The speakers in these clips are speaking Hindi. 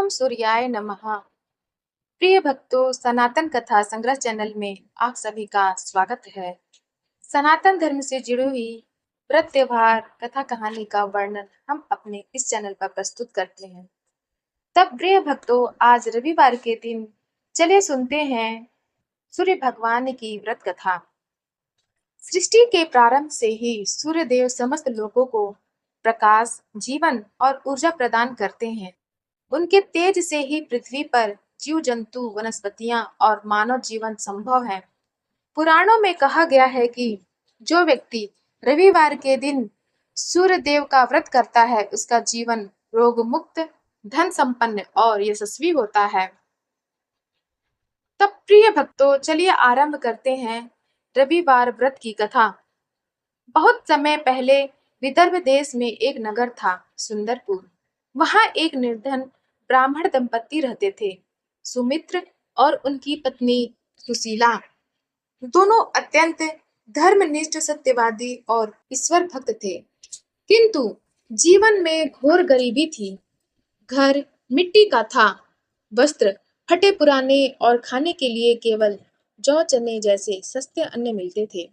सूर्याय नमः। प्रिय भक्तों, सनातन कथा संग्रह चैनल में आप सभी का स्वागत है। सनातन धर्म से जुड़ी हुई व्रत त्योहार कथा कहानी का वर्णन हम अपने इस चैनल पर प्रस्तुत करते हैं। तब प्रिय भक्तों, आज रविवार के दिन चलिए सुनते हैं सूर्य भगवान की व्रत कथा। सृष्टि के प्रारंभ से ही सूर्य देव समस्त लोगों को प्रकाश, जीवन और ऊर्जा प्रदान करते हैं। उनके तेज से ही पृथ्वी पर जीव जंतु, वनस्पतियां और मानव जीवन संभव है। पुराणों में कहा गया है कि जो व्यक्ति रविवार के दिन सूर्य देव का व्रत करता है, उसका जीवन रोग मुक्त, धन संपन्न और यशस्वी होता है। तब प्रिय भक्तों, चलिए आरंभ करते हैं रविवार व्रत की कथा। बहुत समय पहले विदर्भ देश में एक नगर था, सुंदरपुर। वहां एक निर्धन ब्राह्मण दंपति रहते थे। सुमित्र और उनकी पत्नी सुशीला दोनों अत्यंत धर्मनिष्ठ, सत्यवादी और ईश्वर भक्त थे। किंतु जीवन में घोर गरीबी थी। घर मिट्टी का था, वस्त्र फटे पुराने और खाने के लिए केवल जौ चने जैसे सस्ते अन्न मिलते थे।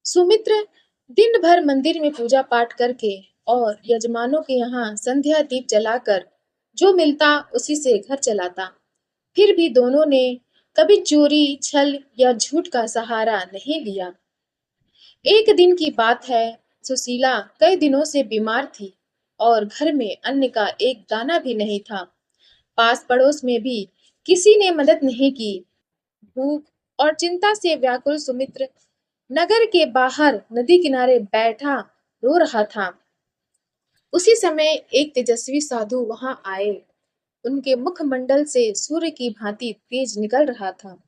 सुमित्र दिन भर मंदिर में पूजा पाठ करके और यजमानों के यहाँ संध्या दीप जलाकर जो मिलता उसी से घर चलाता। फिर भी दोनों ने कभी चोरी, छल या झूठ का सहारा नहीं लिया। एक दिन की बात है, सुशीला कई दिनों से बीमार थी और घर में अन्न का एक दाना भी नहीं था। पास पड़ोस में भी किसी ने मदद नहीं की। भूख और चिंता से व्याकुल सुमित्र नगर के बाहर नदी किनारे बैठा रो रहा था। उसी समय एक तेजस्वी साधु वहां आए। उनके मुखमंडल से सूर्य की भांति तेज निकल रहा था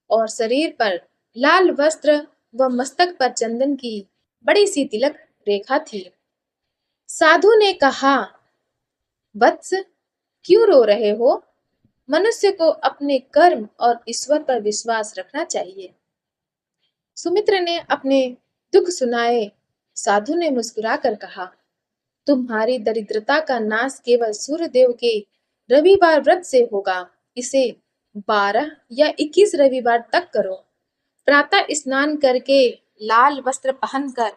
और शरीर पर लाल वस्त्र व मस्तक पर चंदन की बड़ी सी तिलक रेखा थी। साधु ने कहा, वत्स, क्यों रो रहे हो? मनुष्य को अपने कर्म और ईश्वर पर विश्वास रखना चाहिए। सुमित्र ने अपने दुख सुनाए। साधु ने मुस्कुराकर कहा, तुम्हारी दरिद्रता का नाश केवल सूर्य देव के रविवार व्रत से होगा। इसे 12 या 21 रविवार तक करो। प्रातः स्नान करके लाल वस्त्र पहनकर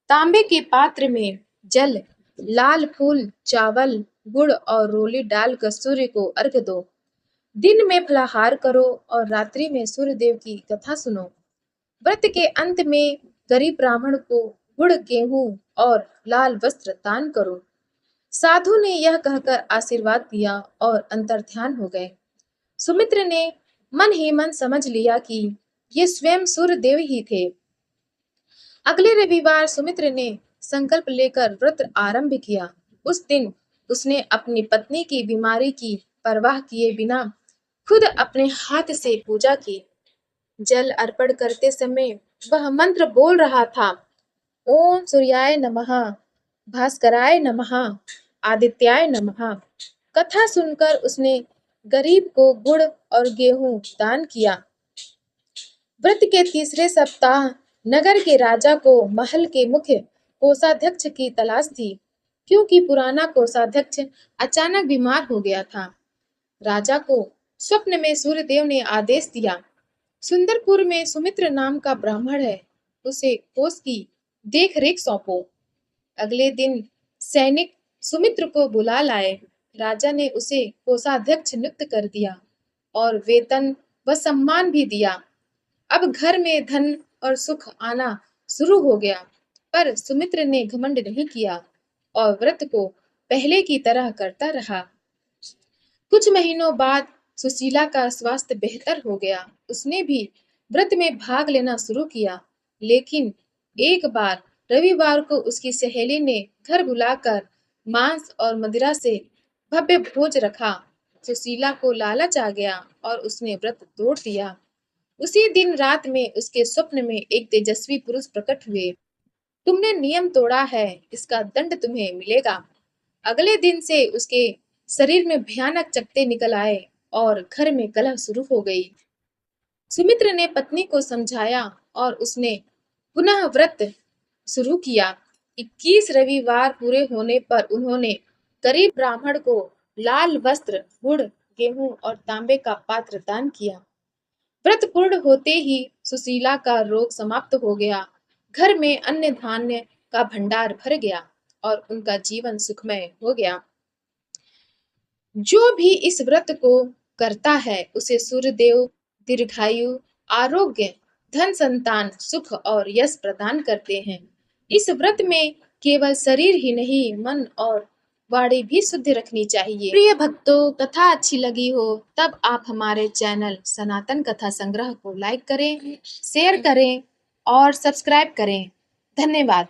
तांबे के पात्र में जल, लाल फूल, चावल, गुड़ और रोली डालकर सूर्य को अर्घ दो। दिन में फलाहार करो और रात्रि में सूर्य देव की कथा सुनो। व्रत के अंत में गरीब ब्राह्मण को गुड़, गेहूं और लाल वस्त्र दान करो। साधु ने यह कहकर आशीर्वाद दिया और अंतर्ध्यान हो गए। सुमित्र ने मन ही मन समझ लिया कि ये स्वयं सूर्य देव ही थे। अगले रविवार सुमित्र ने संकल्प लेकर व्रत आरंभ किया। उस दिन उसने अपनी पत्नी की बीमारी की परवाह किए बिना खुद अपने हाथ से पूजा की। जल अर्पण करते समय वह मंत्र बोल रहा था, ओम सूर्याय नमः, भास्कराय नमः, आदित्याय नमः। कथा सुनकर उसने गरीब को गुड़ और गेहूं दान किया। व्रत के तीसरे सप्ताह नगर के राजा को महल के मुख्य कोषाध्यक्ष की तलाश थी, क्योंकि पुराना कोषाध्यक्ष अचानक बीमार हो गया था। राजा को स्वप्न में सूर्यदेव ने आदेश दिया, सुंदरपुर में सुमित्र नाम का ब्राह्मण है, उसे कोष की देख रेख सौंपो। अगले दिन सैनिक सुमित्र को बुला लाए। राजा ने उसे कोषाध्यक्ष नियुक्त कर दिया और वेतन व सम्मान भी दिया। अब घर में धन और सुख आना शुरू हो गया। पर सुमित्र ने घमंड नहीं किया और व्रत को पहले की तरह करता रहा। कुछ महीनों बाद सुशीला का स्वास्थ्य बेहतर हो गया। उसने भी व्रत में भाग लेना शुरू किया। लेकिन एक बार रविवार को उसकी सहेली ने घर बुलाकर मांस और मदिरा से भव्य भोज रखा। सुशीला को लालच आ गया और उसने व्रत तोड़ दिया। उसी दिन रात में उसके स्वप्न में एक तेजस्वी पुरुष प्रकट हुए। तुमने नियम तोड़ा है, इसका दंड तुम्हें मिलेगा। अगले दिन से उसके शरीर में भयानक चकत्ते निकल आए और घर में कलह शुरू हो गई। सुमित्र ने पत्नी को समझाया और उसने पुनः व्रत शुरू किया। 21 रविवार पूरे होने पर उन्होंने गरीब ब्राह्मण को लाल वस्त्र, गुड़, गेहूं और तांबे का पात्र दान किया। व्रत पूर्ण होते ही सुशीला का रोग समाप्त हो गया। घर में अन्न धान्य का भंडार भर गया और उनका जीवन सुखमय हो गया। जो भी इस व्रत को करता है उसे सूर्यदेव दीर्घायु, आरोग्य, धन संतान, सुख और यश प्रदान करते हैं। इस व्रत में केवल शरीर ही नहीं, मन और वाणी भी शुद्ध रखनी चाहिए। प्रिय भक्तों, कथा अच्छी लगी हो तब आप हमारे चैनल सनातन कथा संग्रह को लाइक करें, शेयर करें और सब्सक्राइब करें। धन्यवाद।